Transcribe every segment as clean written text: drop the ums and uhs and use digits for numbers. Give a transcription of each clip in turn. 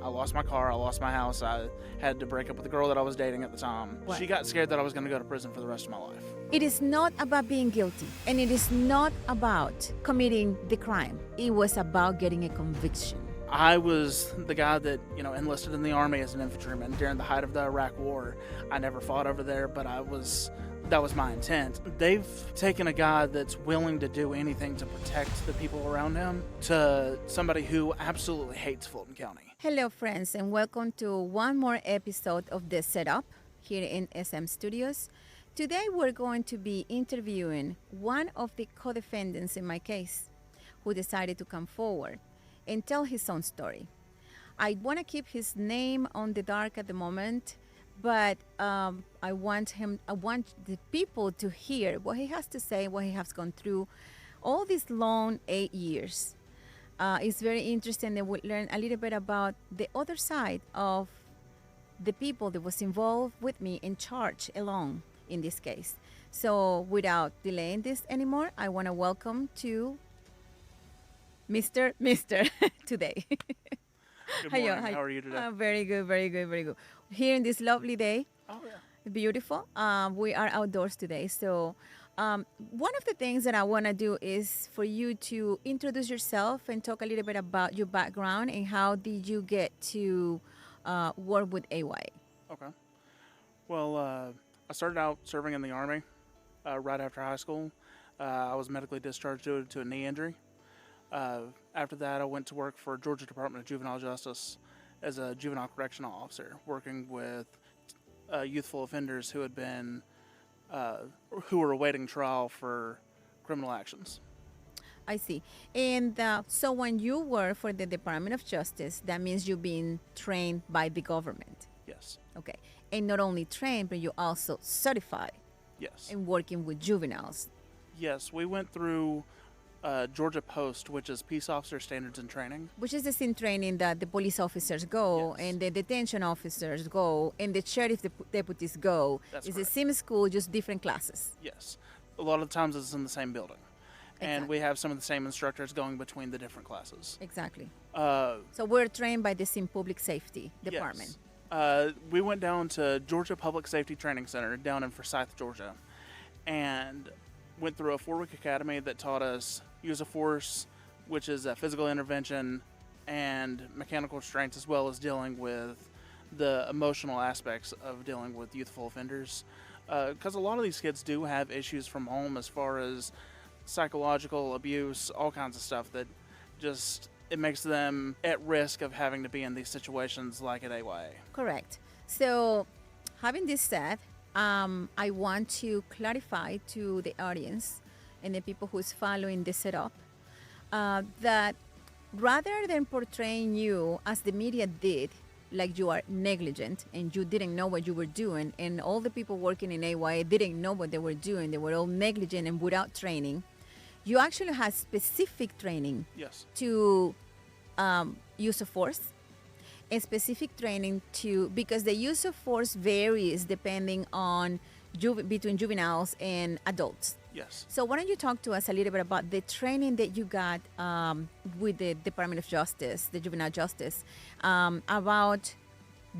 I lost my car, I lost my house, I had to break up with the girl that I was dating at the time. What? She got scared that I was going to go to prison for the rest of my life. It is not about being guilty, and it is not about committing the crime. It was about getting a conviction. I was the guy that, enlisted in the Army as an infantryman during the height of the Iraq War. I never fought over there, but that was my intent. They've taken a guy that's willing to do anything to protect the people around him to somebody who absolutely hates Fulton County. Hello, friends, and welcome to one more episode of The Setup here in SM Studios. Today, we're going to be interviewing one of the co-defendants in my case who decided to come forward and tell his own story. I want to keep his name on the dark at the moment, but I want the people to hear what he has to say, what he has gone through all these long 8 years. It's very interesting that we learn a little bit about the other side of the people that was involved with me in charge alone in this case. So without delaying this anymore, I want to welcome to Mr. today. Good morning. How are you today? Very good. Here in this lovely day. Oh, yeah. Beautiful. We are outdoors today. So one of the things that I want to do is for you to introduce yourself and talk a little bit about your background and how did you get to work with AY. Okay. Well, I started out serving in the Army right after high school. I was medically discharged due to a knee injury. After that, I went to work for Georgia Department of Juvenile Justice as a juvenile correctional officer, working with youthful offenders who had been, who were awaiting trial for criminal actions. I see. And so when you work for the Department of Justice, that means you've been trained by the government. Yes. Okay. And not only trained, but you're also certified. Yes. In working with juveniles. Yes, we went through Georgia Post, which is Peace Officer Standards and Training. Which is the same training that the police officers go, Yes. and the detention officers go, and the sheriff deputies go. That's It's correct. the same school, just different classes. Yes. A lot of the times it's in the same building. And Exactly. we have some of the same instructors going between the different classes. Exactly. Uh, So we're trained by the same public safety department. Yes. We went down to Georgia Public Safety Training Center down in Forsyth, Georgia, and went through a 4-week academy that taught us use of force, which is a physical intervention, and mechanical restraints, as well as dealing with the emotional aspects of dealing with youthful offenders. Because a lot of these kids do have issues from home as far as psychological abuse, all kinds of stuff that just, it makes them at risk of having to be in these situations like at AYA. Correct. So having this said, I want to clarify to the audience and the people who's following the setup that rather than portraying you as the media did, like you are negligent and you didn't know what you were doing, and all the people working in AYA didn't know what they were doing, they were all negligent and without training, you actually had specific training Yes. to use of force, and specific training to, because the use of force varies depending on between juveniles and adults. Yes. So why don't you talk to us a little bit about the training that you got with the Department of Justice, the Juvenile Justice, about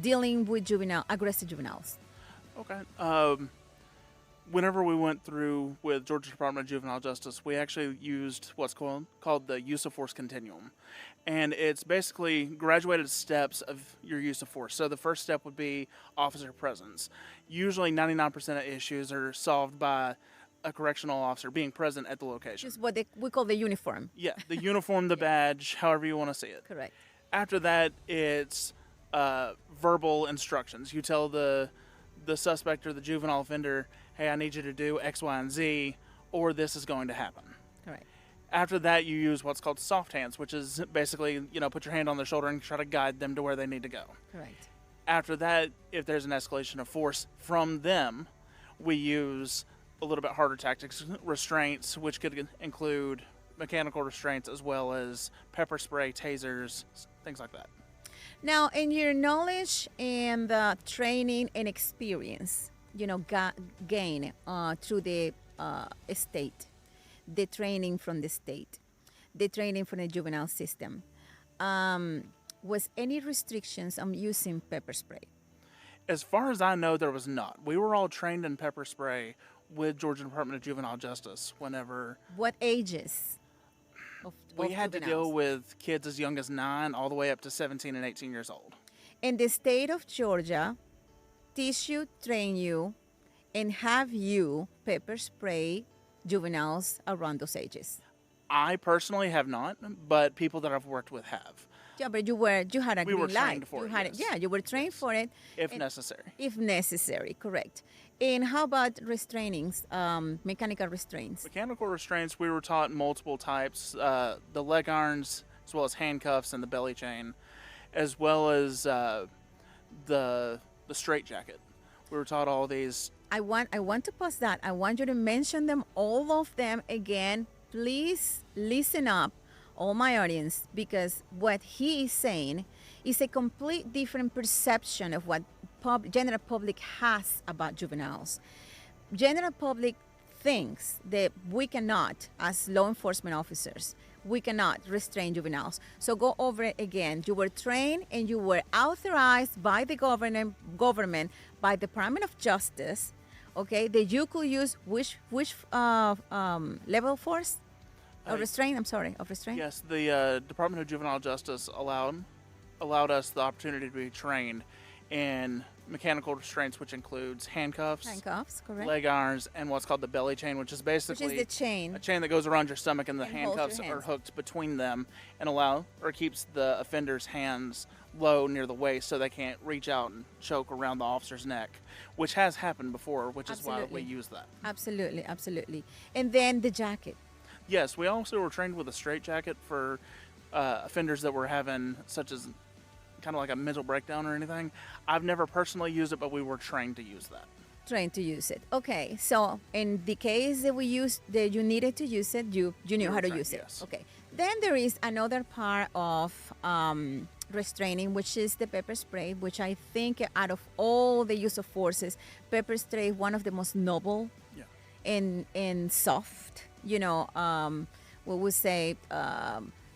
dealing with aggressive juveniles. Okay. Whenever we went through with Georgia Department of Juvenile Justice, we actually used what's called the use of force continuum. And it's basically graduated steps of your use of force. So the first step would be officer presence. Usually 99% of issues are solved by a correctional officer being present at the location. Just what we call the uniform. Yeah, the uniform, the badge, however you want to see it. Correct. After that, it's verbal instructions. You tell the suspect or the juvenile offender, hey, I need you to do X, Y, and Z, or this is going to happen. Correct. After that, you use what's called soft hands, which is basically, put your hand on their shoulder and try to guide them to where they need to go. Correct. After that, if there's an escalation of force from them, we use a little bit harder tactics, restraints, which could include mechanical restraints as well as pepper spray, tasers, things like that. Now, in your knowledge and training and experience, gain through the state, the training from the state, the training from the juvenile system, was any restrictions on using pepper spray? As far as I know, there was not. We were all trained in pepper spray with Georgia Department of Juvenile Justice whenever What ages we of had to juveniles? deal with kids as young as 9 all the way up to 17 and 18 years old. In the state of Georgia, teach you, train you, and have you pepper spray juveniles around those ages? I personally have not, but people that I've worked with have, Yeah, but you had a We were green light. trained for You it, had yes. Yeah, you were trained for it if And- necessary. if necessary. Correct. And how about restrainings, mechanical restraints? Mechanical restraints, we were taught multiple types, the leg irons, as well as handcuffs and the belly chain, as well as the straight jacket. We were taught all these. I want to pause that. I want you to mention them, all of them again. Please listen up, all my audience, because what he is saying is a complete different perception of what general public has about juveniles. General public thinks that we cannot, as law enforcement officers, we cannot restrain juveniles. So go over it again. You were trained and you were authorized by the government by the Department of Justice, okay, that you could use which level of force? Of restraint, I'm sorry, of restraint? Yes, the Department of Juvenile Justice allowed us the opportunity to be trained in mechanical restraints, which includes handcuffs, Correct. leg irons, and what's called the belly chain, which is basically the chain. a chain that goes around your stomach, and the And holds your handcuffs are hands. hooked between them and keeps the offender's hands low near the waist so they can't reach out and choke around the officer's neck, which has happened before, which is why Absolutely. we use that. Absolutely, absolutely. And then the jacket. Yes, we also were trained with a straight jacket for offenders that were having such as kind of like a mental breakdown or anything. I've never personally used it, but we were trained to use that. Trained to use it. Okay, so in the case that you needed to use it, you knew were how to trained, use it. yes. Okay. Then there is another part of restraining, which is the pepper spray, which I think out of all the use of forces, pepper spray is one of the most noble Yeah. and soft, what we say,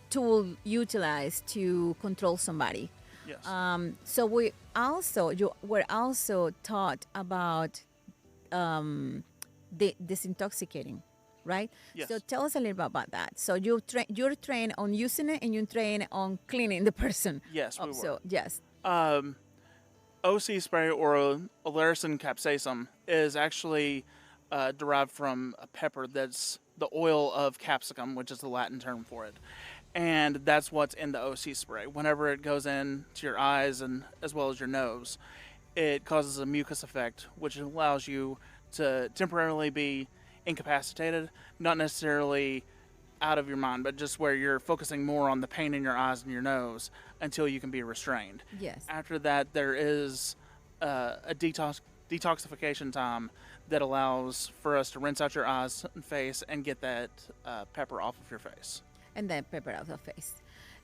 tool utilized to control somebody. Yes. So we were also taught about disintoxicating, right? Yes. So tell us a little bit about that. So you're trained on using it and you're trained on cleaning the person. Yes, we were. So yes. OC spray or Oleracin capsaicum is actually derived from a pepper that's the oil of capsicum, which is the Latin term for it. And that's what's in the OC spray. Whenever it goes into your eyes and as well as your nose, it causes a mucus effect, which allows you to temporarily be incapacitated, not necessarily out of your mind, but just where you're focusing more on the pain in your eyes and your nose until you can be restrained. Yes. After that, there is a detoxification time that allows for us to rinse out your eyes and face and get that pepper off of your face. And then pepper out of face.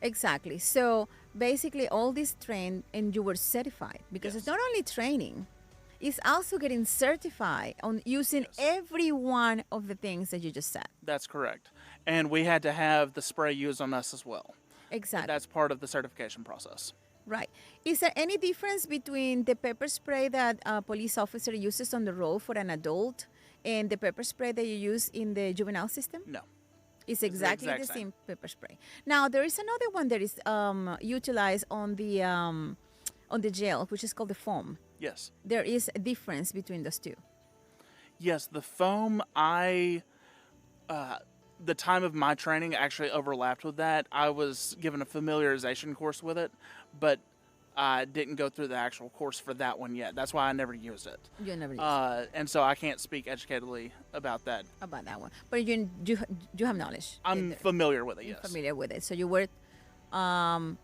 Exactly. So basically all this trained and you were certified because it's Yes. not only training, it's also getting certified on using Yes. every one of the things that you just said. That's correct. And we had to have the spray used on us as well. Exactly. That's part of the certification process. Right. Is there any difference between the pepper spray that a police officer uses on the road for an adult and the pepper spray that you use in the juvenile system? No. It's exactly exact the same. same pepper spray. Now there is another one that is utilized on the jail, which is called the foam. Yes. There is a difference between those two. Yes, the foam, the time of my training actually overlapped with that. I was given a familiarization course with it, but I didn't go through the actual course for that one yet. That's why I never used it. You never used And so I can't speak educatedly about that. about that one, but you have knowledge. I'm familiar with it, You're yes. familiar with it, so you were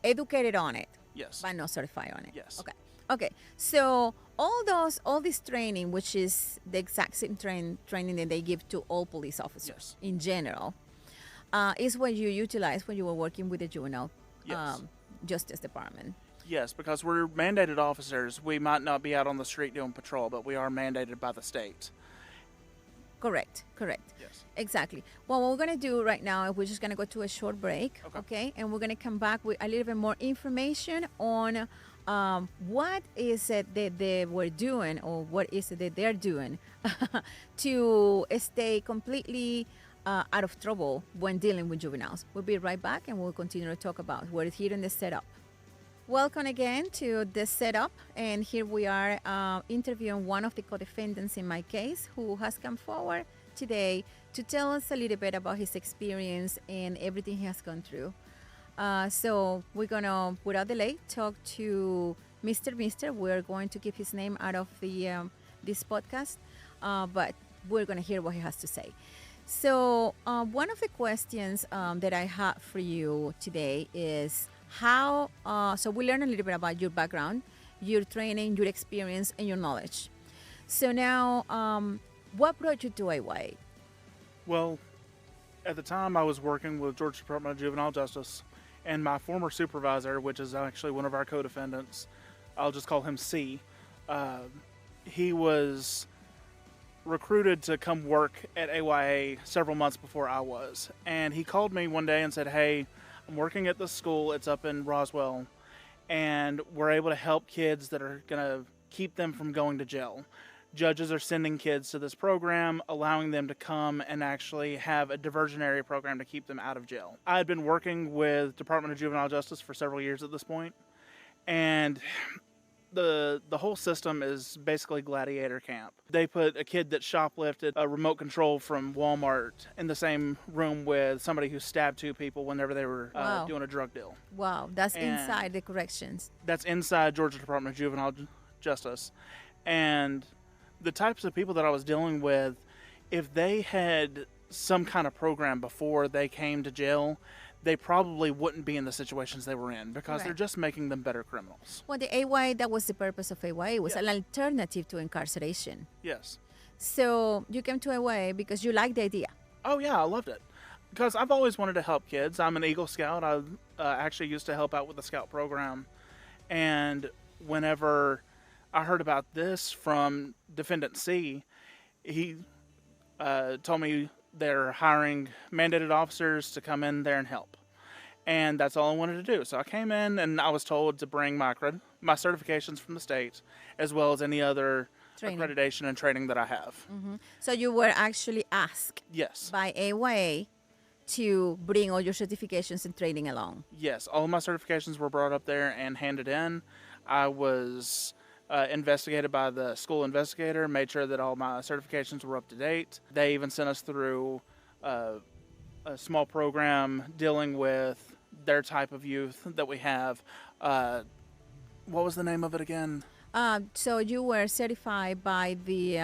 educated on it, Yes. but not certified on it. Yes. Okay. Okay. So all this training, which is the exact same training that they give to all police officers Yes. in general, is what you utilize when you were working with the juvenile Yes. justice department. Yes, because we're mandated officers. We might not be out on the street doing patrol, but we are mandated by the state. Correct. Yes. Exactly. Well, what we're going to do right now, we're just going to go to a short break, okay? And we're going to come back with a little bit more information on what is it that they were doing, or what is it that they're doing to stay completely out of trouble when dealing with juveniles. We'll be right back, and we'll continue to talk about what is here in the setup. Welcome again to the setup, and here we are interviewing one of the co-defendants in my case, who has come forward today to tell us a little bit about his experience and everything he has gone through. So we're gonna, without delay, talk to Mr. We're going to keep his name out of the this podcast, but we're gonna hear what he has to say. So one of the questions that I have for you today is how, so we learned a little bit about your background, your training, your experience, and your knowledge. So now, what brought you to AY? Well, at the time I was working with Georgia Department of Juvenile Justice, and my former supervisor, which is actually one of our co-defendants, I'll just call him C, he was recruited to come work at AYA several months before I was. And he called me one day and said, hey, I'm working at this school, it's up in Roswell, and we're able to help kids that are going to keep them from going to jail. Judges are sending kids to this program, allowing them to come and actually have a diversionary program to keep them out of jail. I had been working with Department of Juvenile Justice for several years at this point, and the whole system is basically gladiator camp. They put a kid that shoplifted a remote control from Walmart in the same room with somebody who stabbed two people whenever they were doing a drug deal. Wow, that's inside the corrections. That's inside Georgia Department of Juvenile Justice. And the types of people that I was dealing with, if they had some kind of program before they came to jail, they probably wouldn't be in the situations they were in, because they're just making them better criminals. Well, the AY, that was the purpose of AY. It was an alternative to incarceration. Yes. So you came to AY because you liked the idea. Oh, yeah, I loved it. Because I've always wanted to help kids. I'm an Eagle Scout. I actually used to help out with the Scout program. And whenever I heard about this from Defendant C, he told me they're hiring mandated officers to come in there and help. And that's all I wanted to do. So I came in and I was told to bring my certifications from the state, as well as any other accreditation and training that I have. Mm-hmm. So you were actually asked by AY to bring all your certifications and training along? Yes, all of my certifications were brought up there and handed in. I was investigated by the school investigator, made sure that all my certifications were up to date. They even sent us through a small program dealing with their type of youth that we have. What was the name of it again? So you were certified by the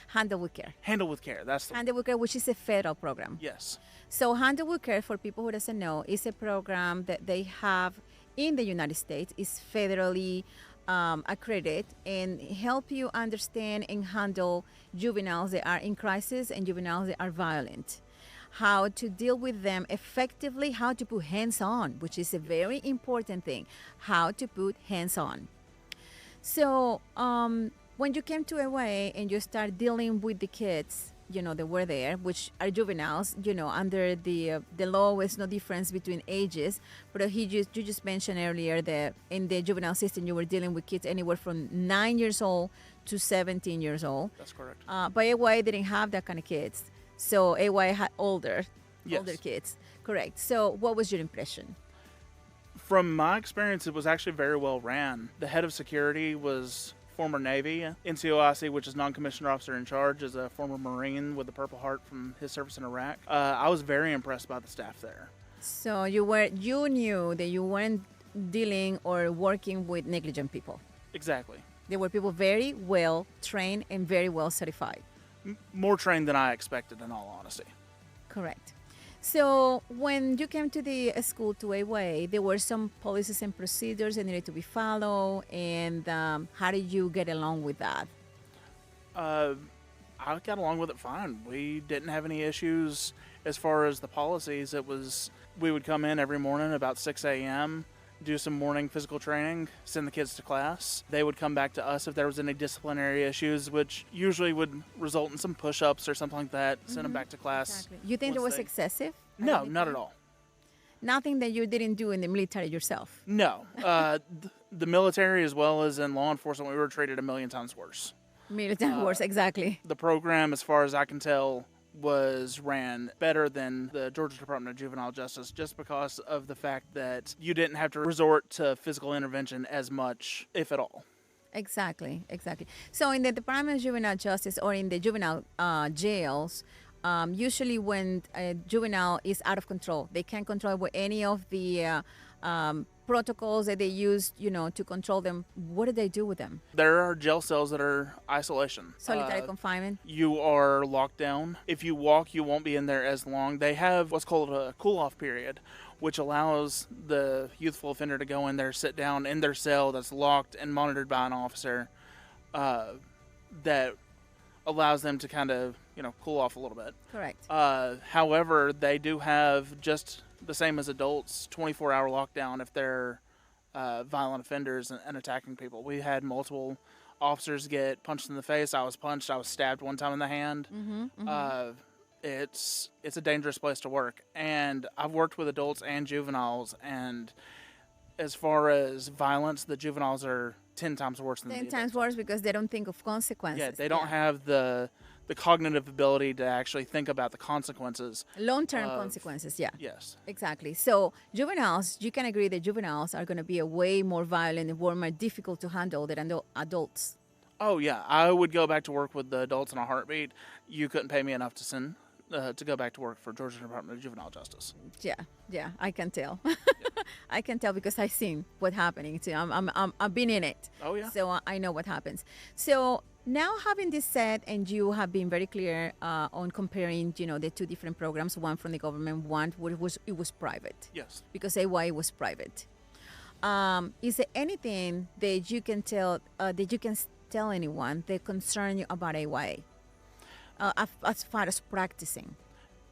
Handle with Care. Handle with Care, that's the Handle with Care, which is a federal program. Yes. So Handle with Care, for people who doesn't know, is a program that they have in the United States, is federally accredited, and help you understand and handle juveniles that are in crisis and juveniles that are violent. How to deal with them effectively, how to put hands on, which is a very important thing, how to put hands on. So when you came to AY and you start dealing with the kids, you know, that were there, which are juveniles, you know, under the law, there's no difference between ages. But you just mentioned earlier that in the juvenile system, you were dealing with kids anywhere from 9 years old to 17 years old. That's correct. But AY didn't have that kind of kids. So AY had older kids. Correct. So what was your impression? From my experience, it was actually very well ran. The head of security was former Navy. NCOIC, which is non-commissioned officer in charge, is a former Marine with the Purple Heart from his service in Iraq. I was very impressed by the staff there. So you knew that you weren't dealing or working with negligent people. Exactly. They were people very well trained and very well certified. More trained than I expected, in all honesty. Correct. So when you came to the school to AY, there were some policies and procedures that needed to be followed, and how did you get along with that? I got along with it fine. We didn't have any issues as far as the policies. It was, we would come in every morning about 6 a.m., do some morning physical training, send the kids to class. They would come back to us if there was any disciplinary issues, which usually would result in some push-ups or something like that, send them back to class. Exactly. You think it was excessive? No, not at all. Nothing that you didn't do in the military yourself? No. The military, as well as in law enforcement, we were treated a million times worse. Military worse, exactly. The program, as far as I can tell, was ran better than the Georgia Department of Juvenile Justice, just because of the fact that you didn't have to resort to physical intervention as much, if at all. Exactly. So in the Department of Juvenile Justice or in the juvenile jails, usually when a juvenile is out of control, they can't control with any of the protocols that they use, to control them. What do they do with them? There are jail cells that are isolation. Solitary confinement? You are locked down. If you walk, you won't be in there as long. They have what's called a cool-off period, which allows the youthful offender to go in there, sit down in their cell that's locked and monitored by an officer that allows them to kind of, cool off a little bit. Correct. However, they do have, just the same as adults, 24-hour lockdown if they're violent offenders and attacking people. We had multiple officers get punched in the face. I was punched. I was stabbed one time in the hand. It's a dangerous place to work. And I've worked with adults and juveniles, and as far as violence, the juveniles are 10 times worse than the adults. 10 times worse because they don't think of consequences. Yeah, they don't have the cognitive ability to actually think about the consequences. Long-term consequences, yeah. Yes. Exactly. So juveniles, you can agree that juveniles are going to be a way more violent and more difficult to handle than adults. Oh, yeah. I would go back to work with the adults in a heartbeat. You couldn't pay me enough to send to go back to work for Georgia Department of Juvenile Justice. Yeah, I can tell. I can tell because I've seen what's happening too. I've been in it. Oh, yeah. So I know what happens. So now having this said, and you have been very clear on comparing, the two different programs, one from the government, one it was private. Yes. Because AY was private. Is there anything that you can tell anyone that concern you about AY? As far as practicing?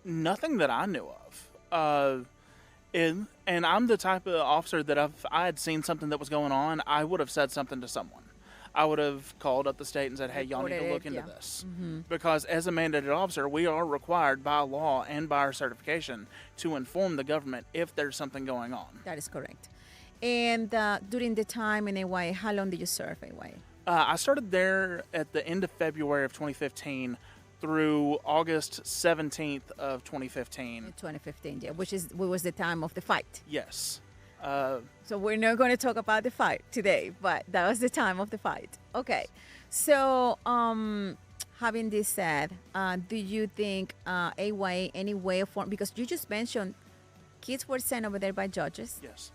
Nothing that I knew of. And I'm the type of officer that if I had seen something that was going on, I would have said something to someone. I would have called up the state and said, hey, y'all need to look into this. Because as a mandated officer, we are required by law and by our certification to inform the government if there's something going on. That is correct. And during the time in AY, how long did you serve AY? I started there at the end of February of 2015 through August 17th of 2015. 2015, yeah, which was the time of the fight. Yes. So we're not going to talk about the fight today, but that was the time of the fight. Okay. So having this said, do you think AY, any way of form, because you just mentioned kids were sent over there by judges. Yes.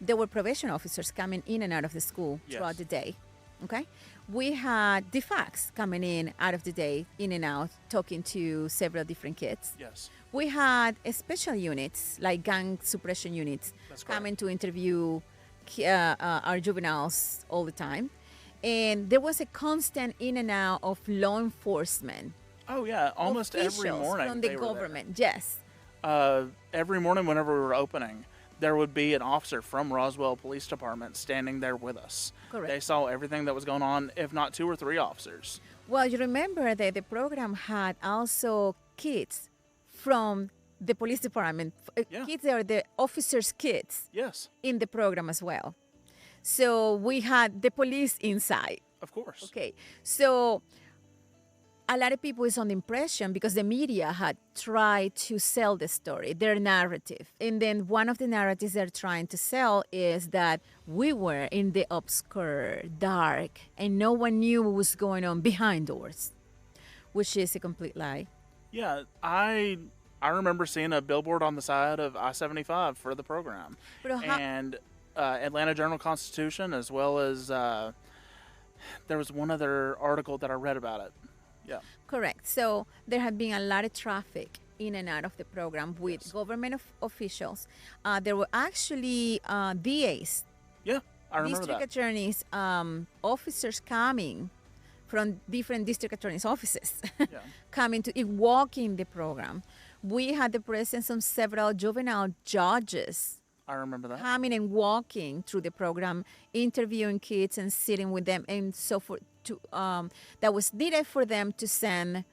There were probation officers coming in and out of the school throughout the day. Okay. We had DFACs coming in out of the day, in and out, talking to several different kids. Yes. We had special units, like gang suppression units, coming to interview our juveniles all the time. And there was a constant in and out of law enforcement. Oh, yeah. Almost every morning. From the government, yes. Every morning whenever we were opening, there would be an officer from Roswell Police Department standing there with us. Correct. They saw everything that was going on, if not 2 or 3 officers. Well, you remember that the program had also kids from the police department. Kids are the officers' kids. Yes. In the program as well. So we had the police inside. Of course. Okay. So a lot of people is on the impression because the media had tried to sell the story, their narrative. And then one of the narratives they're trying to sell is that we were in the obscure, dark, and no one knew what was going on behind doors, which is a complete lie. Yeah, I remember seeing a billboard on the side of I-75 for the program. And Atlanta Journal-Constitution, as well as there was one other article that I read about it. Yeah. Correct. So there had been a lot of traffic in and out of the program with government officials. There were actually DAs. Yeah, I remember district attorneys, officers coming from different district attorneys' offices, coming to walking the program. We had the presence of several juvenile judges I remember that. coming and walking through the program, interviewing kids and sitting with them and so forth. That was needed for them to send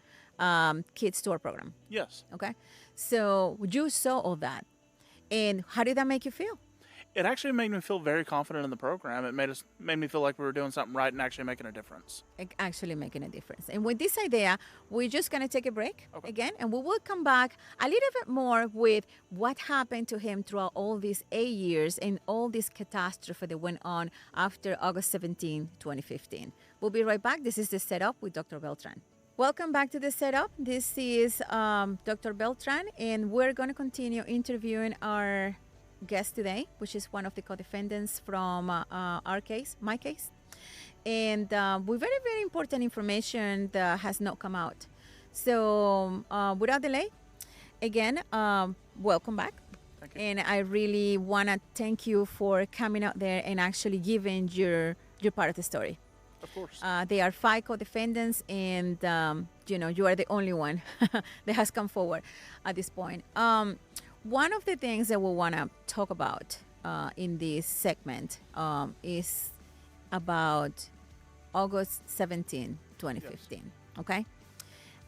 kids to our program. Yes. Okay, so you saw all that, and how did that make you feel? It actually made me feel very confident in the program. It made me feel like we were doing something right and actually making a difference. Actually making a difference. And with this idea, we're just going to take a break again, and we will come back a little bit more with what happened to him throughout all these 8 years and all this catastrophe that went on after August 17, 2015. We'll be right back. This is The Setup with Dr. Beltran. Welcome back to The Setup. This is Dr. Beltran, and we're going to continue interviewing our guest today, which is one of the co-defendants from our case, my case. And with very, very important information that has not come out. So without delay, again, welcome back. Thank you. And I really want to thank you for coming out there and actually giving your part of the story. Of course. There are 5 co-defendants, and you are the only one that has come forward at this point. One of the things that we want to talk about in this segment is about August 17, 2015. Yes. Okay,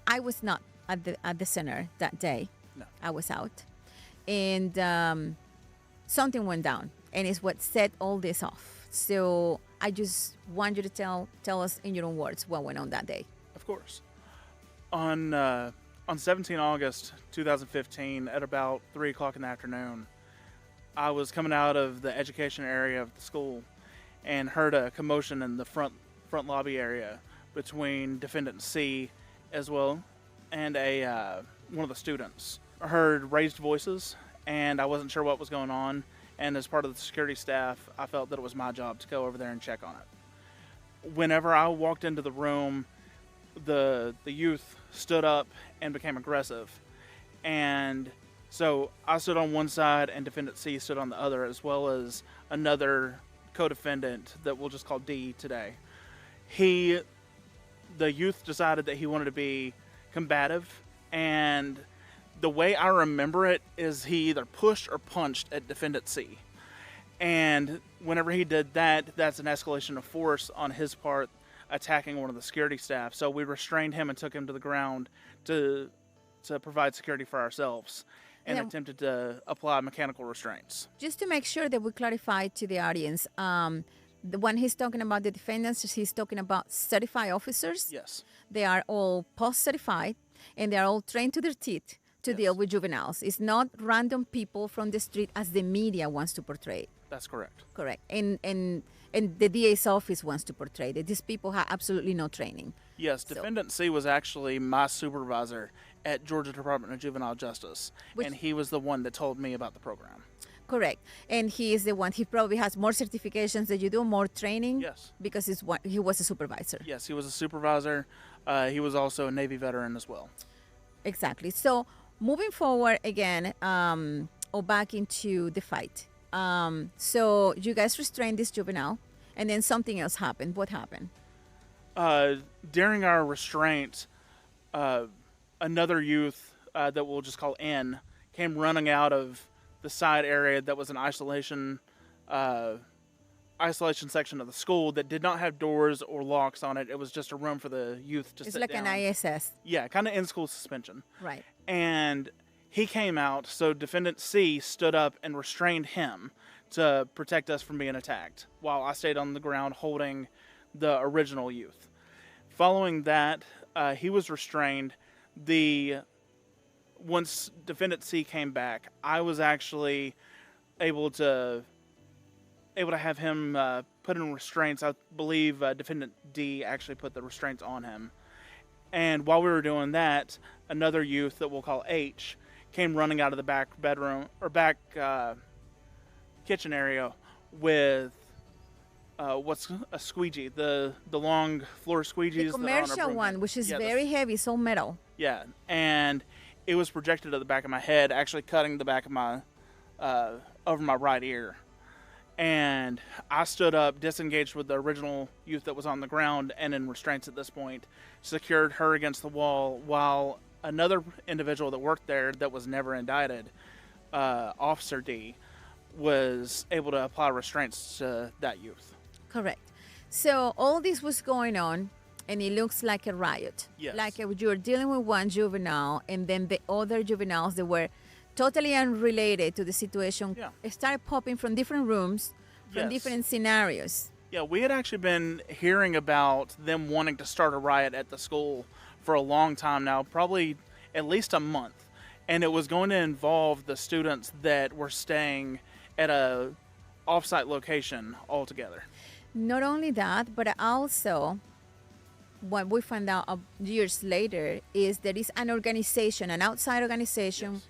I was not at the center that day. No. I was out, and something went down, and it's what set all this off. So I just want you to tell us in your own words what went on that day. Of course. On 17 August 2015 at about 3 o'clock in the afternoon, I was coming out of the education area of the school and heard a commotion in the front lobby area between defendant C as well and one of the students. I heard raised voices, and I wasn't sure what was going on, and as part of the security staff, I felt that it was my job to go over there and check on it. Whenever I walked into the room, the youth stood up and became aggressive, and so I stood on one side and defendant C stood on the other, as well as another co-defendant that we'll just call D today. The youth decided that he wanted to be combative, and the way I remember it is he either pushed or punched at defendant C, and whenever he did that, that's an escalation of force on his part, attacking one of the security staff. So we restrained him and took him to the ground to provide security for ourselves, and attempted to apply mechanical restraints. Just to make sure that we clarify to the audience, when he's talking about the defendants, he's talking about certified officers. Yes. They are all post-certified, and they are all trained to their teeth to deal with juveniles. It's not random people from the street as the media wants to portray. That's correct. Correct. And the DA's office wants to portray that these people have absolutely no training. Yes, Defendant C was actually my supervisor at Georgia Department of Juvenile Justice, and he was the one that told me about the program. Correct. And he is the one, he probably has more certifications that you do, more training. Yes. Because he was a supervisor. Yes, he was a supervisor. He was also a Navy veteran as well. Exactly. So moving forward again, or back into the fight. So you guys restrained this juvenile, and then something else happened. What happened? During our restraint, another youth that we'll just call N came running out of the side area that was an isolation section of the school that did not have doors or locks on it. It was just a room for the youth to sit down. It's like an ISS. Yeah, kind of in-school suspension. Right. And he came out, so Defendant C stood up and restrained him to protect us from being attacked, while I stayed on the ground holding the original youth. Following that, he was restrained. Once Defendant C came back, I was actually able to have him put in restraints. I believe Defendant D actually put the restraints on him. And while we were doing that, another youth that we'll call H came running out of the back bedroom or back kitchen area with what's a squeegee, the long floor squeegees. The commercial one, which is very heavy, so metal. Yeah, and it was projected at the back of my head, actually cutting the back of my over my right ear. And I stood up, disengaged with the original youth that was on the ground and in restraints at this point, secured her against the wall, while another individual that worked there that was never indicted, Officer D, was able to apply restraints to that youth. Correct. So all this was going on, and it looks like a riot. Yes. Like you're dealing with one juvenile, and then the other juveniles that were totally unrelated to the situation started popping from different rooms, from different scenarios. Yeah, we had actually been hearing about them wanting to start a riot at the school for a long time now, probably at least a month. And it was going to involve the students that were staying at a off-site location altogether. Not only that, but also what we found out years later is there is an organization, an outside organization,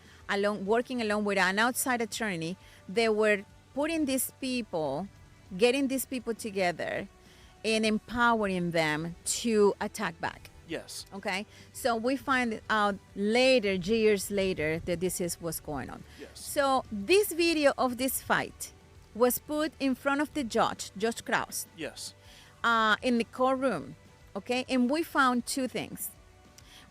working along with an outside attorney. They were putting these people, getting these people together and empowering them to attack back. Yes. Okay? So we find out later, years later, that this is what's going on. Yes. So this video of this fight was put in front of the judge, Judge Krause. Yes. In the courtroom. Okay? And we found two things.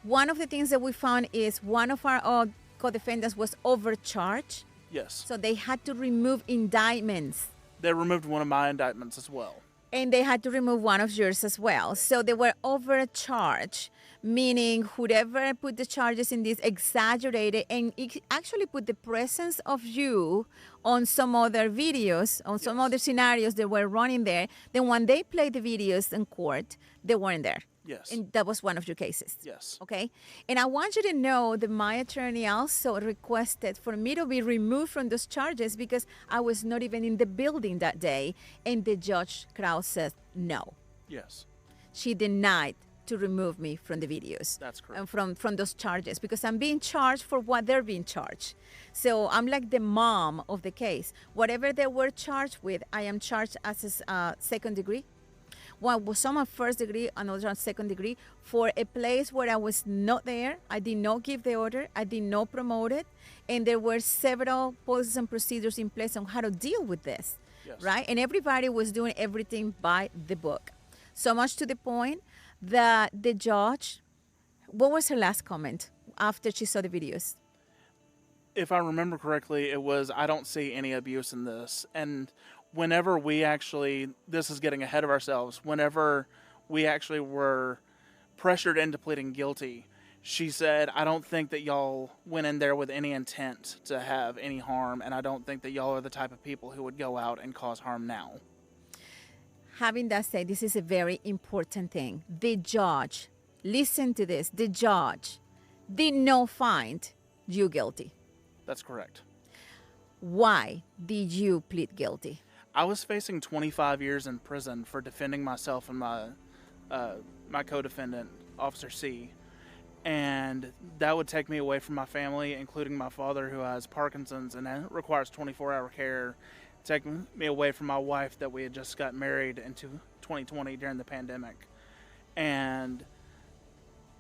One of the things that we found is one of our co-defendants was overcharged. Yes. So they had to remove indictments. They removed one of my indictments as well. And they had to remove one of yours as well. So they were overcharged, meaning whoever put the charges in this exaggerated and it actually put the presence of you on some other videos, on some other scenarios that were running there. Then when they played the videos in court, they weren't there. Yes. And that was one of your cases. Yes. Okay. And I want you to know that my attorney also requested for me to be removed from those charges because I was not even in the building that day. And the Judge Krause said no. Yes. She denied to remove me from the videos. That's correct. And from those charges because I'm being charged for what they're being charged. So I'm like the mom of the case. Whatever they were charged with, I am charged as a second degree. One was some on first degree, another on second degree, for a place where I was not there. I did not give the order. I did not promote it. And there were several policies and procedures in place on how to deal with this, right? And everybody was doing everything by the book. So much to the point that the judge, what was her last comment after she saw the videos? If I remember correctly, it was, I don't see any abuse in this. And whenever we actually, this is getting ahead of ourselves, whenever we actually were pressured into pleading guilty, she said, I don't think that y'all went in there with any intent to have any harm, and I don't think that y'all are the type of people who would go out and cause harm now. Having that said, this is a very important thing. The judge, listen to this, the judge did not find you guilty. That's correct. Why did you plead guilty? I was facing 25 years in prison for defending myself and my co-defendant, Officer C. And that would take me away from my family, including my father who has Parkinson's and requires 24-hour care, taking me away from my wife that we had just got married into 2020 during the pandemic. And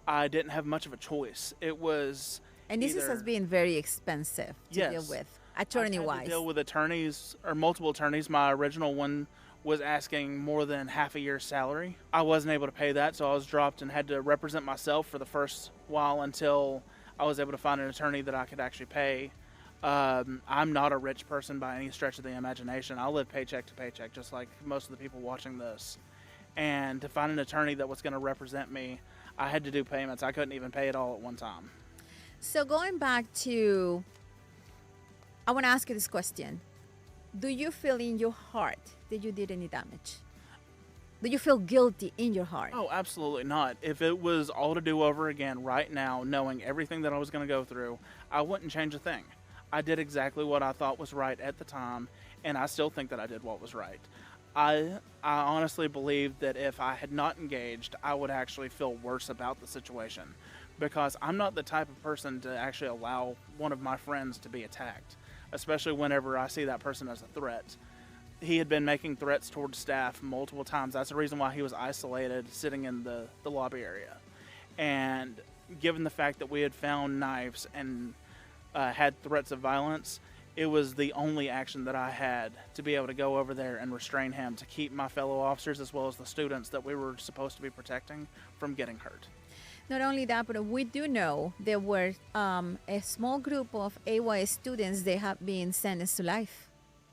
I didn't have much of a choice. It was And this has been very expensive to deal with, attorney-wise. I had to deal with attorneys, or multiple attorneys. My original one was asking more than half a year's salary. I wasn't able to pay that, so I was dropped and had to represent myself for the first while until I was able to find an attorney that I could actually pay. I'm not a rich person by any stretch of the imagination. I live paycheck to paycheck, just like most of the people watching this. And to find an attorney that was going to represent me, I had to do payments. I couldn't even pay it all at one time. So going back to, I want to ask you this question. Do you feel in your heart that you did any damage? Do you feel guilty in your heart? Oh, absolutely not. If it was all to do over again right now, knowing everything that I was going to go through, I wouldn't change a thing. I did exactly what I thought was right at the time, and I still think that I did what was right. I honestly believe that if I had not engaged, I would actually feel worse about the situation, because I'm not the type of person to actually allow one of my friends to be attacked, especially whenever I see that person as a threat. He had been making threats towards staff multiple times. That's the reason why he was isolated, sitting in the lobby area. And given the fact that we had found knives and had threats of violence, it was the only action that I had to be able to go over there and restrain him, to keep my fellow officers as well as the students that we were supposed to be protecting from getting hurt. Not only that, but we do know there were a small group of AYS students that have been sentenced to life.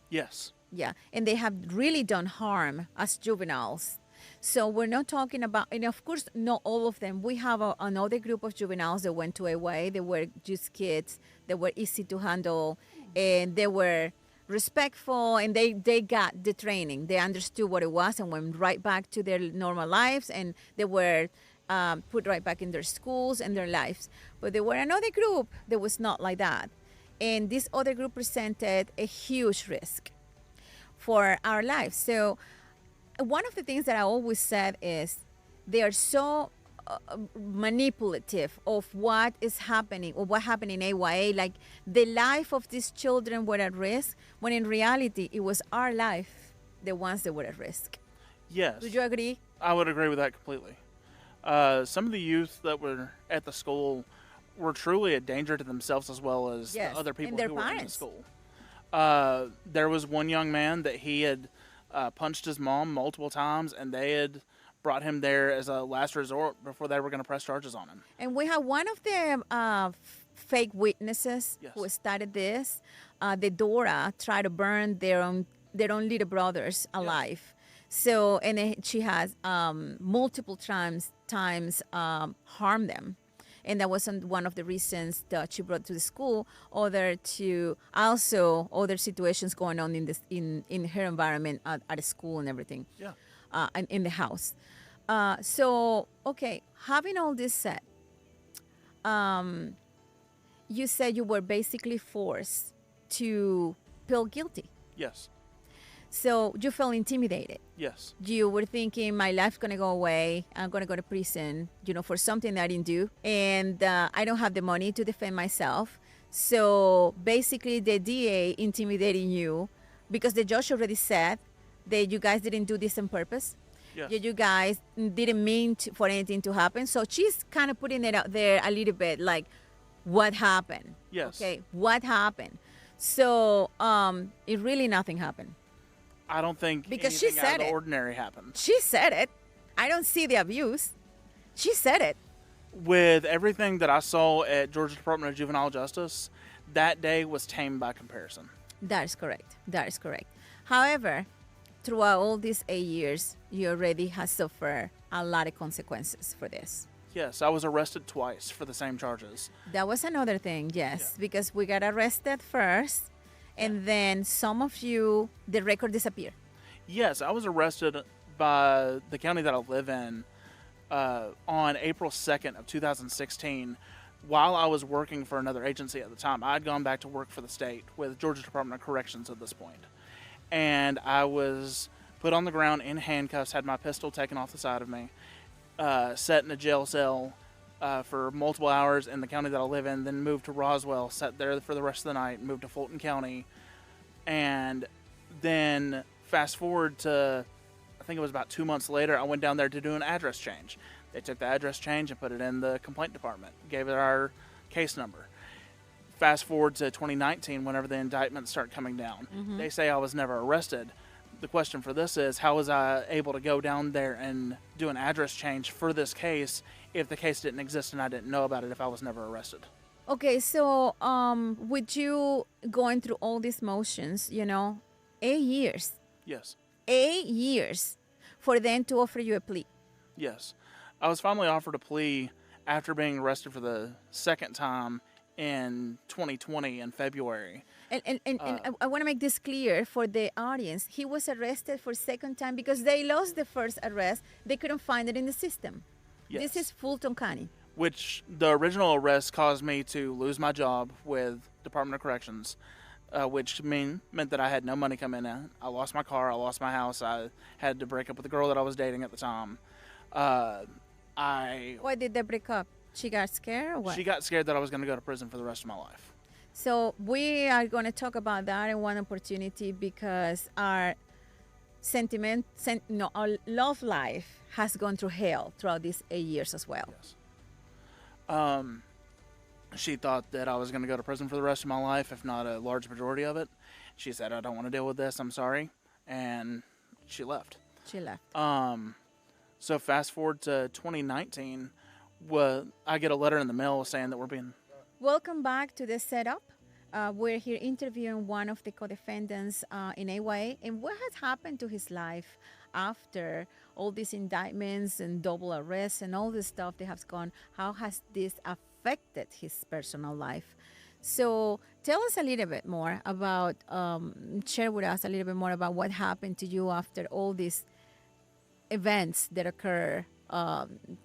Yes. Yeah, and they have really done harm as juveniles. So we're not talking about, and of course, not all of them. We have another group of juveniles that went to AYA. They were just kids. They were easy to handle, and they were respectful, and they got the training. They understood what it was and went right back to their normal lives, and they were put right back in their schools and their lives. But there were another group that was not like that. And this other group presented a huge risk for our lives. So one of the things that I always said is they are so manipulative of what is happening or what happened in AYA. Like the life of these children were at risk, when in reality it was our life, the ones that were at risk. Yes. Would you agree? I would agree with that completely. Some of the youth that were at the school were truly a danger to themselves as well as Yes, the other people and their who were in the parents. school. There was one young man that he had punched his mom multiple times, and they had brought him there as a last resort before they were going to press charges on him. And we have one of the fake witnesses Yes. who started this. The Dora tried to burn their own little brothers alive. So, and she has multiple times harmed them. And that wasn't one of the reasons that she brought to the school. Other situations going on in her environment at school and everything. Yeah. And in the house. So, okay, having all this said, you said you were basically forced to feel guilty. Yes. So you felt intimidated. Yes. You were thinking, my life's going to go away. I'm going to go to prison, for something that I didn't do. And I don't have the money to defend myself. So basically the DA intimidating you because the judge already said that you guys didn't do this on purpose. Yes. You guys didn't mean for anything to happen. So she's kind of putting it out there a little bit like, what happened? Yes. Okay, what happened? So it really nothing happened. I don't think Because she anything out said of the it. ordinary happened. She said it. I don't see the abuse. She said it. With everything that I saw at Georgia Department of Juvenile Justice, that day was tame by comparison. That is correct. That is correct. However, throughout all these 8 years, you already have suffered a lot of consequences for this. Yes, I was arrested twice for the same charges. That was another thing, yes, Yeah. because we got arrested first, and then some of you, the record disappeared. Yes, I was arrested by the county that I live in on April 2nd of 2016 while I was working for another agency at the time. I had gone back to work for the state with Georgia Department of Corrections at this point. And I was put on the ground in handcuffs, had my pistol taken off the side of me, sat in a jail cell for multiple hours in the county that I live in, then moved to Roswell, sat there for the rest of the night, moved to Fulton County, and then fast forward to, I think it was about 2 months later, I went down there to do an address change. They took the address change and put it in the complaint department, gave it our case number. Fast forward to 2019, whenever the indictments start coming down. Mm-hmm. They say I was never arrested. The question for this is, how was I able to go down there and do an address change for this case if the case didn't exist and I didn't know about it if I was never arrested? Okay, so with you going through all these motions, 8 years, Yes. 8 years for them to offer you a plea. Yes. I was finally offered a plea after being arrested for the second time in 2020 in February. And I want to make this clear for the audience. He was arrested for second time because they lost the first arrest. They couldn't find it in the system. Yes. This is Fulton County. Which the original arrest caused me to lose my job with Department of Corrections, which meant that I had no money coming in. I lost my car, I lost my house, I had to break up with the girl that I was dating at the time. Why did they break up? She got scared or what? She got scared that I was going to go to prison for the rest of my life. So we are going to talk about that in one opportunity because our our love life has gone through hell throughout these 8 years as well. Yes. She thought that I was going to go to prison for the rest of my life, if not a large majority of it. She said, I don't want to deal with this, I'm sorry. And she left. She left. So fast forward to 2019, I get a letter in the mail saying that we're being... Welcome back to the setup. we're here interviewing one of the co-defendants in AYA, and what has happened to his life after all these indictments and double arrests and all this stuff that has gone. How has this affected his personal life? So tell us a little bit more about, share with us a little bit more about what happened to you after all these events that occur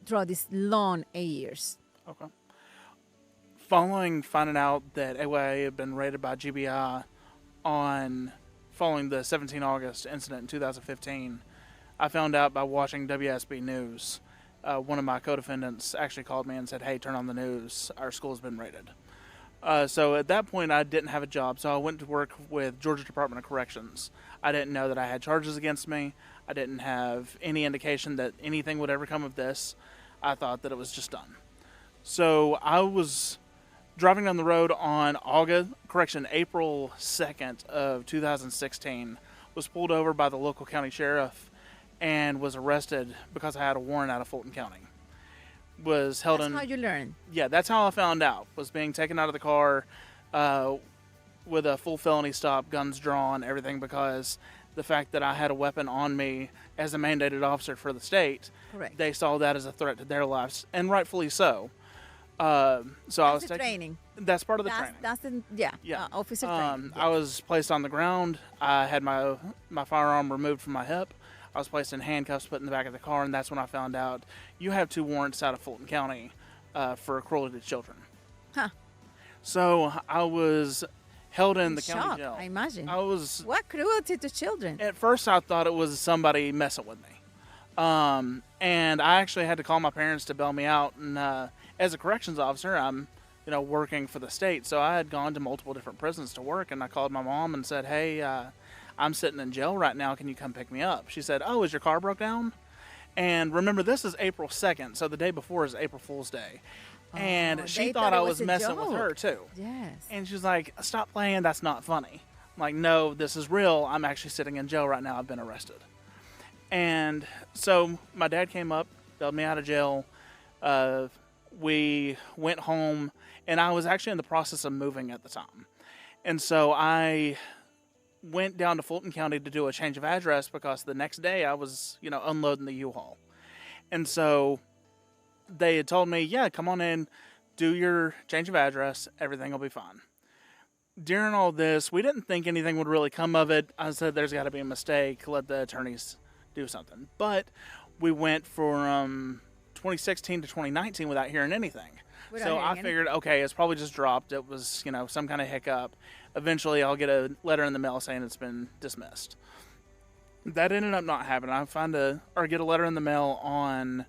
throughout these long 8 years. Okay. Following finding out that AYA had been raided by GBI following the 17 August incident in 2015, I found out by watching WSB News. One of my co-defendants actually called me and said, "Hey, turn on the news. Our school's been raided." So at that point, I didn't have a job, so I went to work with Georgia Department of Corrections. I didn't know that I had charges against me. I didn't have any indication that anything would ever come of this. I thought that it was just done. So I was driving down the road on April 2nd of 2016, was pulled over by the local county sheriff and was arrested because I had a warrant out of Fulton County. Was held That's how you learn. Yeah, that's how I found out. Was being taken out of the car with a full felony stop, guns drawn, everything, because the fact that I had a weapon on me as a mandated officer for the state, Correct. They saw that as a threat to their lives, and rightfully so. So that's I was training. That's part of the training. That's the officer training. I was placed on the ground. I had my firearm removed from my hip. I was placed in handcuffs, put in the back of the car, and that's when I found out you have 2 warrants out of Fulton County for cruelty to children. Huh. So I was held in the Shock, county jail. I imagine. What cruelty to children? At first, I thought it was somebody messing with me. And I actually had to call my parents to bail me out. And as a corrections officer, I'm working for the state. So I had gone to multiple different prisons to work. And I called my mom and said, "Hey, I'm sitting in jail right now. Can you come pick me up?" She said, "Oh, is your car broke down?" And remember, this is April 2nd. So the day before is April Fool's Day. And she thought I was messing with her, too. Yes. And she's like, "Stop playing. That's not funny." I'm like, "No, this is real. I'm actually sitting in jail right now. I've been arrested." And so my dad came up, bailed me out of jail. We went home, and I was actually in the process of moving at the time. And so I went down to Fulton County to do a change of address because the next day I was, unloading the U-Haul. And so they had told me, "Yeah, come on in, do your change of address, everything will be fine." During all this, we didn't think anything would really come of it. I said, "There's got to be a mistake, let the attorneys do something." But we went from 2016 to 2019 without hearing anything. So I figured, okay, it's probably just dropped. It was, some kind of hiccup. Eventually, I'll get a letter in the mail saying it's been dismissed. That ended up not happening. I get a letter in the mail on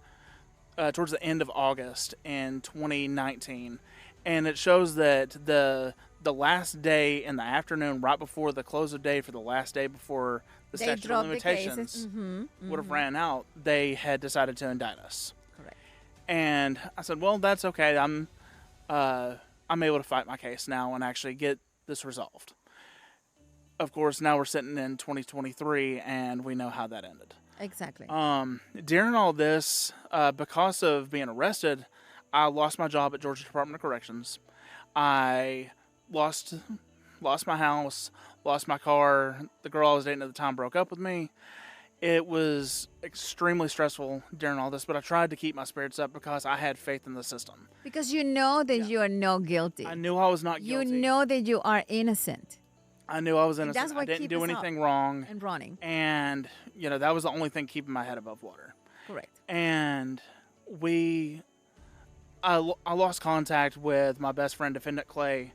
towards the end of August in 2019, and it shows that the last day in the afternoon, right before the close of day for the last day before the statute of limitations would have ran out, they had decided to indict us. Correct. And I said, "Well, that's okay. I'm able to fight my case now and actually get this resolved." Of course, now we're sitting in 2023, and we know how that ended. Exactly. During all this, because of being arrested, I lost my job at Georgia Department of Corrections. I lost my house, lost my car. The girl I was dating at the time broke up with me. It was extremely stressful during all this, but I tried to keep my spirits up because I had faith in the system. Because you know that you are not guilty. I knew I was not guilty. You know that you are innocent. I knew I was innocent. That's what I didn't keeps do us anything up wrong. and running. And, that was the only thing keeping my head above water. Correct. And I lost contact with my best friend, Defendant Clay.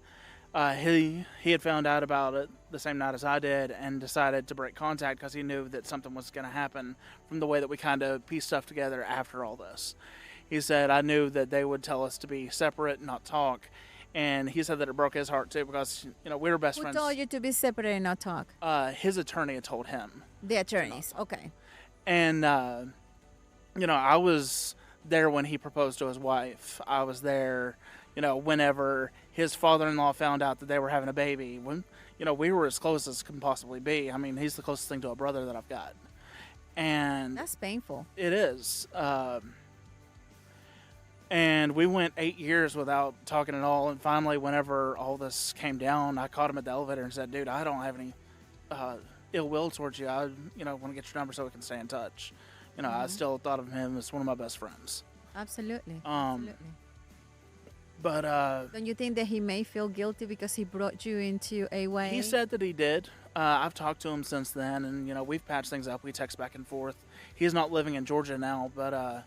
He had found out about it the same night as I did and decided to break contact because he knew that something was going to happen from the way that we kind of pieced stuff together after all this. He said, "I knew that they would tell us to be separate, not talk." And he said that it broke his heart too because, we were best friends. Who told you to be separate and not talk? His attorney had told him. The attorneys, okay. And, I was there when he proposed to his wife. I was there, whenever his father-in-law found out that they were having a baby. When, we were as close as can possibly be. I mean, he's the closest thing to a brother that I've got. And that's painful. It is. And we went 8 years without talking at all. And finally, whenever all this came down, I caught him at the elevator and said, "Dude, I don't have any ill will towards you. I, want to get your number so we can stay in touch." I still thought of him as one of my best friends. Absolutely. Um, Absolutely. But Don't you think that he may feel guilty because he brought you into AYA? he said that he did. I've talked to him since then, and we've patched things up. We text back and forth. He's not living in Georgia now, but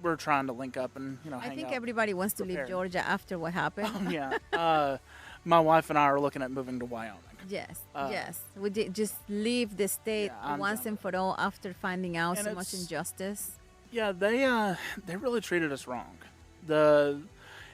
we're trying to link up and hang out. I think everybody wants to leave prepared. Georgia after what happened. Yeah. My wife and I are looking at moving to Wyoming. Yes, yes. We did just leave the state I'm once done and for all after finding out And so much it's- injustice. Yeah, they really treated us wrong.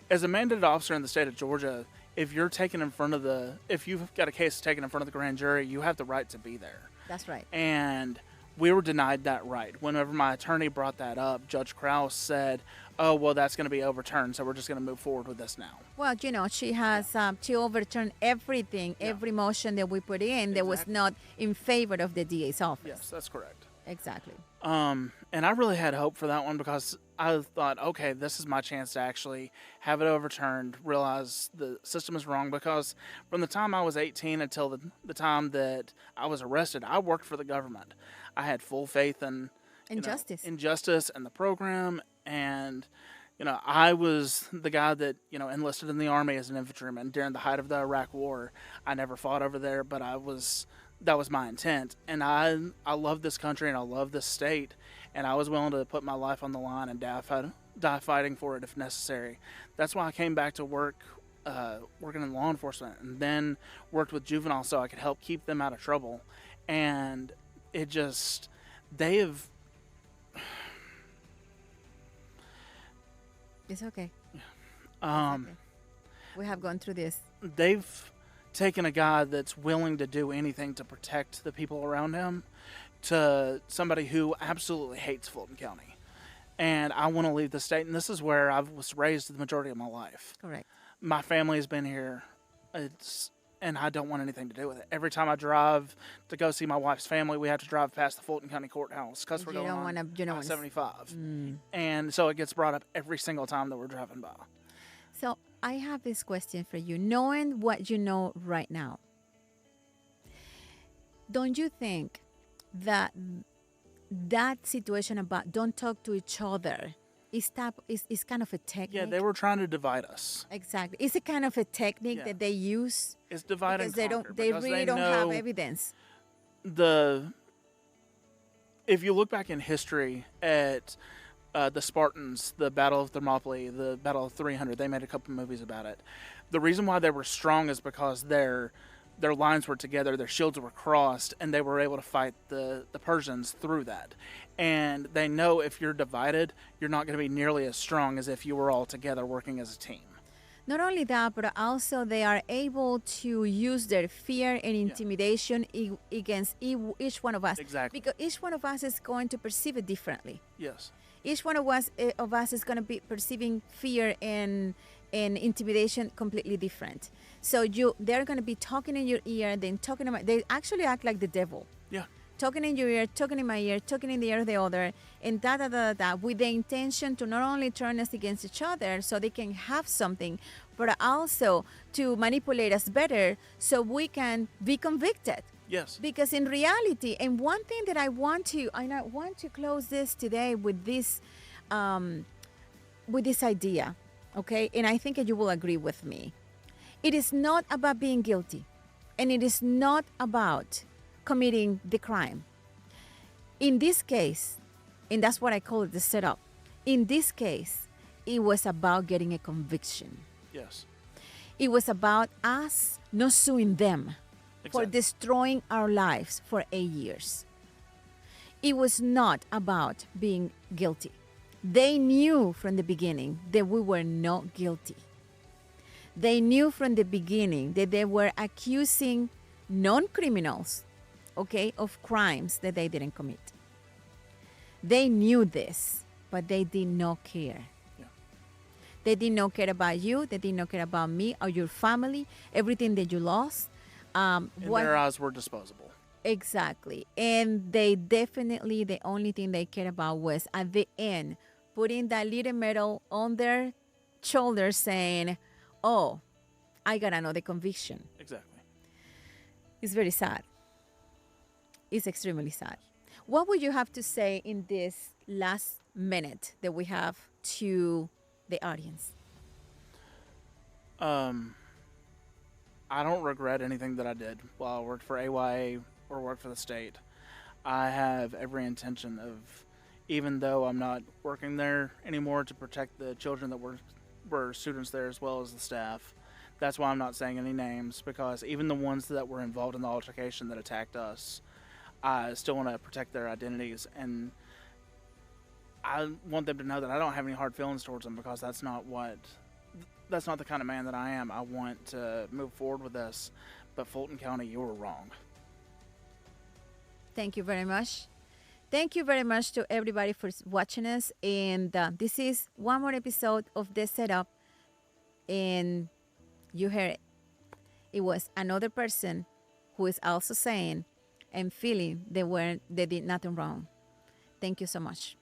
As a mandated officer in the state of Georgia, if you've got a case taken in front of the grand jury, you have the right to be there. That's right. And we were denied that right. Whenever my attorney brought that up, Judge Krause said, "Oh, well, that's going to be overturned, so we're just going to move forward with this now." Well, she has she overturned everything, every motion that we put in that was Exactly. not in favor of the DA's office. Yes, that's correct. Exactly. And I really had hope for that one because I thought, okay, this is my chance to actually have it overturned, realize the system is wrong, because from the time I was 18 until the time that I was arrested, I worked for the government. I had full faith in injustice and the program, and I was the guy that enlisted in the Army as an infantryman during the height of the Iraq War. I never fought over there, but that was my intent, and I love this country and I love this state, and I was willing to put my life on the line and die fighting for it if necessary. That's why I came back to work, working in law enforcement, and then worked with juveniles so I could help keep them out of trouble. And they have. It's okay. Yeah. It's okay. We have gone through this. They've taken a guy that's willing to do anything to protect the people around him to somebody who absolutely hates Fulton County. And I want to leave the state, and this is where I was raised the majority of my life. Correct. My family has been here, and I don't want anything to do with it. Every time I drive to go see my wife's family, we have to drive past the Fulton County Courthouse because we're going on I-75. And so it gets brought up every single time that we're driving by. So I have this question for you. Knowing what you know right now, don't you think that situation about don't talk to each other is kind of a technique? Yeah, they were trying to divide us. Exactly. Is it kind of a technique that they use? It's divide and conquer. They really don't have evidence. If you look back in history at the Spartans, the Battle of Thermopylae, the Battle of 300, they made a couple movies about it. The reason why they were strong is because their lines were together, their shields were crossed, and they were able to fight the Persians through that. And they know if you're divided, you're not going to be nearly as strong as if you were all together working as a team. Not only that, but also they are able to use their fear and intimidation against each one of us. Exactly. Because each one of us is going to perceive it differently. Yes. Each one of us is going to be perceiving fear and intimidation completely different. So they're going to be talking in your ear, then talking about. They actually act like the devil. Yeah. Talking in your ear, talking in my ear, talking in the ear of the other, and with the intention to not only turn us against each other so they can have something, but also to manipulate us better so we can be convicted. Yes. Because in reality, and one thing that I want to close this today with this idea, okay? And I think that you will agree with me. It is not about being guilty, and it is not about committing the crime. In this case, and that's what I call it, the setup. In this case, it was about getting a conviction. Yes. It was about us not suing them for destroying our lives for 8 years. It was not about being guilty. They knew from the beginning that we were not guilty. They knew from the beginning that they were accusing non-criminals, okay, of crimes that they didn't commit. They knew this, but they did not care. Yeah. They did not care about you. They did not care about me or your family, everything that you lost. In their eyes, were disposable. Exactly. And they definitely, the only thing they cared about was at the end, putting that little medal on their shoulders saying, oh, I got another conviction. Exactly. It's very sad. It's extremely sad. What would you have to say in this last minute that we have to the audience? I don't regret anything that I did while I worked for AYA or worked for the state. I have every intention of, even though I'm not working there anymore, to protect the children that were students there as well as the staff. That's why I'm not saying any names, because even the ones that were involved in the altercation that attacked us, I still want to protect their identities, and I want them to know that I don't have any hard feelings towards them, because that's not the kind of man that I am. I want to move forward with this, but Fulton County, you were wrong. Thank you very much. Thank you very much to everybody for watching us. And this is one more episode of The Setup. And you heard it. It was another person who is also saying and feeling they did nothing wrong. Thank you so much.